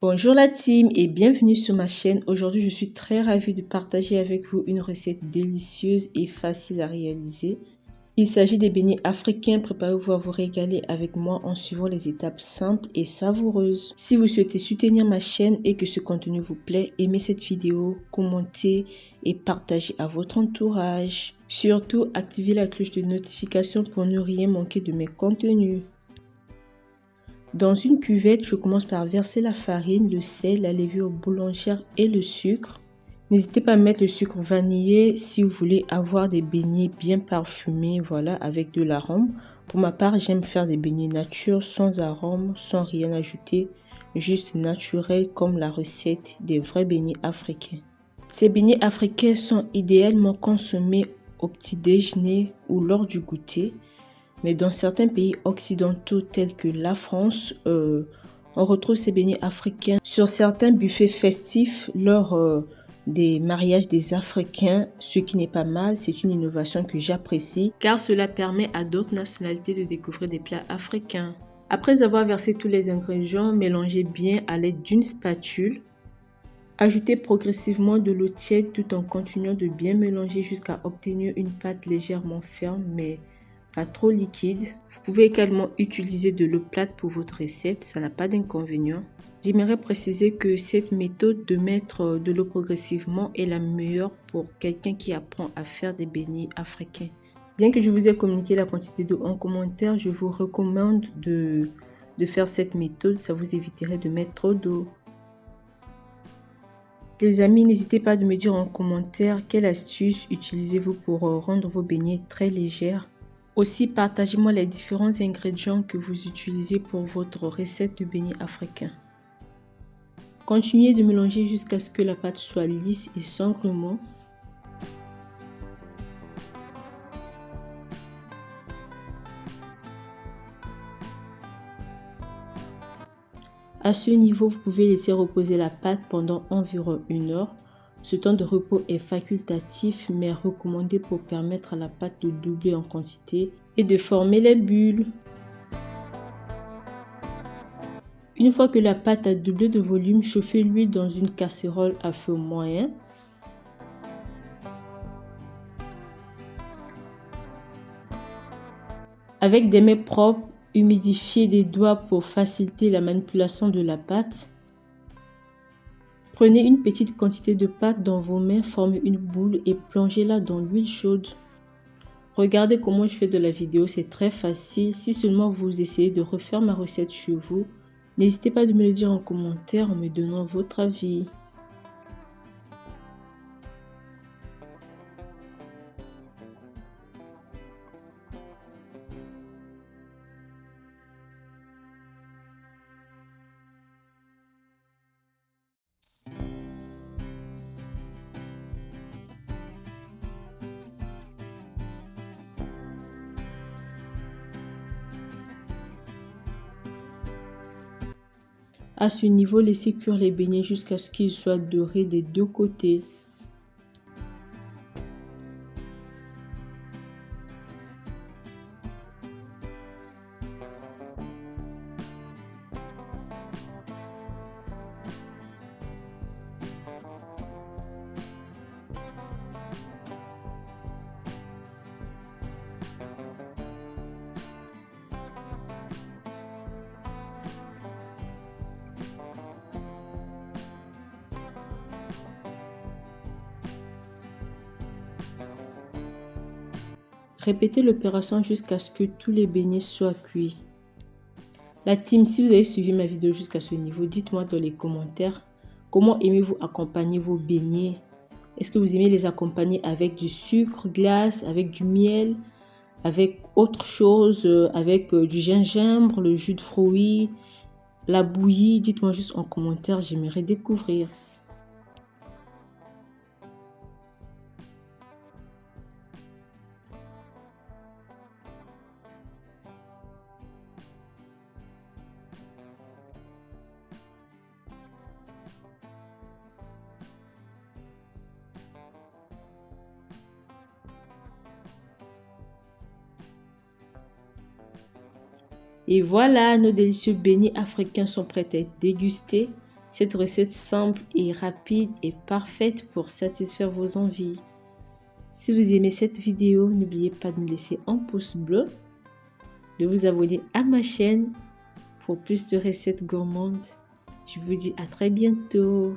Bonjour la team et bienvenue sur ma chaîne. Aujourd'hui, je suis très ravie de partager avec vous une recette délicieuse et facile à réaliser. Il s'agit des beignets africains. Préparez-vous à vous régaler avec moi en suivant les étapes simples et savoureuses. Si vous souhaitez soutenir ma chaîne et que ce contenu vous plaît, aimez cette vidéo, commentez et partagez à votre entourage. Surtout, activez la cloche de notification pour ne rien manquer de mes contenus. Dans une cuvette, je commence par verser la farine, le sel, la levure boulangère et le sucre. N'hésitez pas à mettre le sucre vanillé si vous voulez avoir des beignets bien parfumés, voilà, avec de l'arôme. Pour ma part, j'aime faire des beignets nature, sans arôme, sans rien ajouter, juste naturel comme la recette des vrais beignets africains. Ces beignets africains sont idéalement consommés au petit déjeuner ou lors du goûter. Mais dans certains pays occidentaux tels que la France, on retrouve ces beignets africains sur certains buffets festifs lors des mariages des Africains, ce qui n'est pas mal. C'est une innovation que j'apprécie car cela permet à d'autres nationalités de découvrir des plats africains. Après avoir versé tous les ingrédients, mélangez bien à l'aide d'une spatule. Ajoutez progressivement de l'eau tiède tout en continuant de bien mélanger jusqu'à obtenir une pâte légèrement ferme mais pas trop liquide. Vous pouvez également utiliser de l'eau plate pour votre recette, ça n'a pas d'inconvénient. J'aimerais préciser que cette méthode de mettre de l'eau progressivement est la meilleure pour quelqu'un qui apprend à faire des beignets africains. Bien que je vous ai communiqué la quantité d'eau en commentaire, je vous recommande de faire cette méthode, ça vous éviterait de mettre trop d'eau. Les amis, n'hésitez pas de me dire en commentaire quelle astuce utilisez-vous pour rendre vos beignets très légers. Aussi, partagez-moi les différents ingrédients que vous utilisez pour votre recette de beignets africains. Continuez de mélanger jusqu'à ce que la pâte soit lisse et sans grumeaux. À ce niveau, vous pouvez laisser reposer la pâte pendant environ 1 heure. Ce temps de repos est facultatif mais recommandé pour permettre à la pâte de doubler en quantité et de former les bulles. Une fois que la pâte a doublé de volume, chauffez l'huile dans une casserole à feu moyen. Avec des mains propres, humidifiez des doigts pour faciliter la manipulation de la pâte. Prenez une petite quantité de pâte dans vos mains, formez une boule et plongez-la dans l'huile chaude. Regardez comment je fais de la vidéo, c'est très facile. Si seulement vous essayez de refaire ma recette chez vous, n'hésitez pas de me le dire en commentaire en me donnant votre avis. À ce niveau, laissez cuire les beignets jusqu'à ce qu'ils soient dorés des deux côtés. Répétez l'opération jusqu'à ce que tous les beignets soient cuits. La team, si vous avez suivi ma vidéo jusqu'à ce niveau, dites-moi dans les commentaires comment aimez-vous accompagner vos beignets. Est-ce que vous aimez les accompagner avec du sucre glace, avec du miel, avec autre chose, avec du gingembre, le jus de fruits, la bouillie? Dites-moi juste en commentaire, j'aimerais découvrir. Et voilà, nos délicieux beignets africains sont prêts à être dégustés. Cette recette simple et rapide est parfaite pour satisfaire vos envies. Si vous aimez cette vidéo, n'oubliez pas de me laisser un pouce bleu, de vous abonner à ma chaîne pour plus de recettes gourmandes. Je vous dis à très bientôt.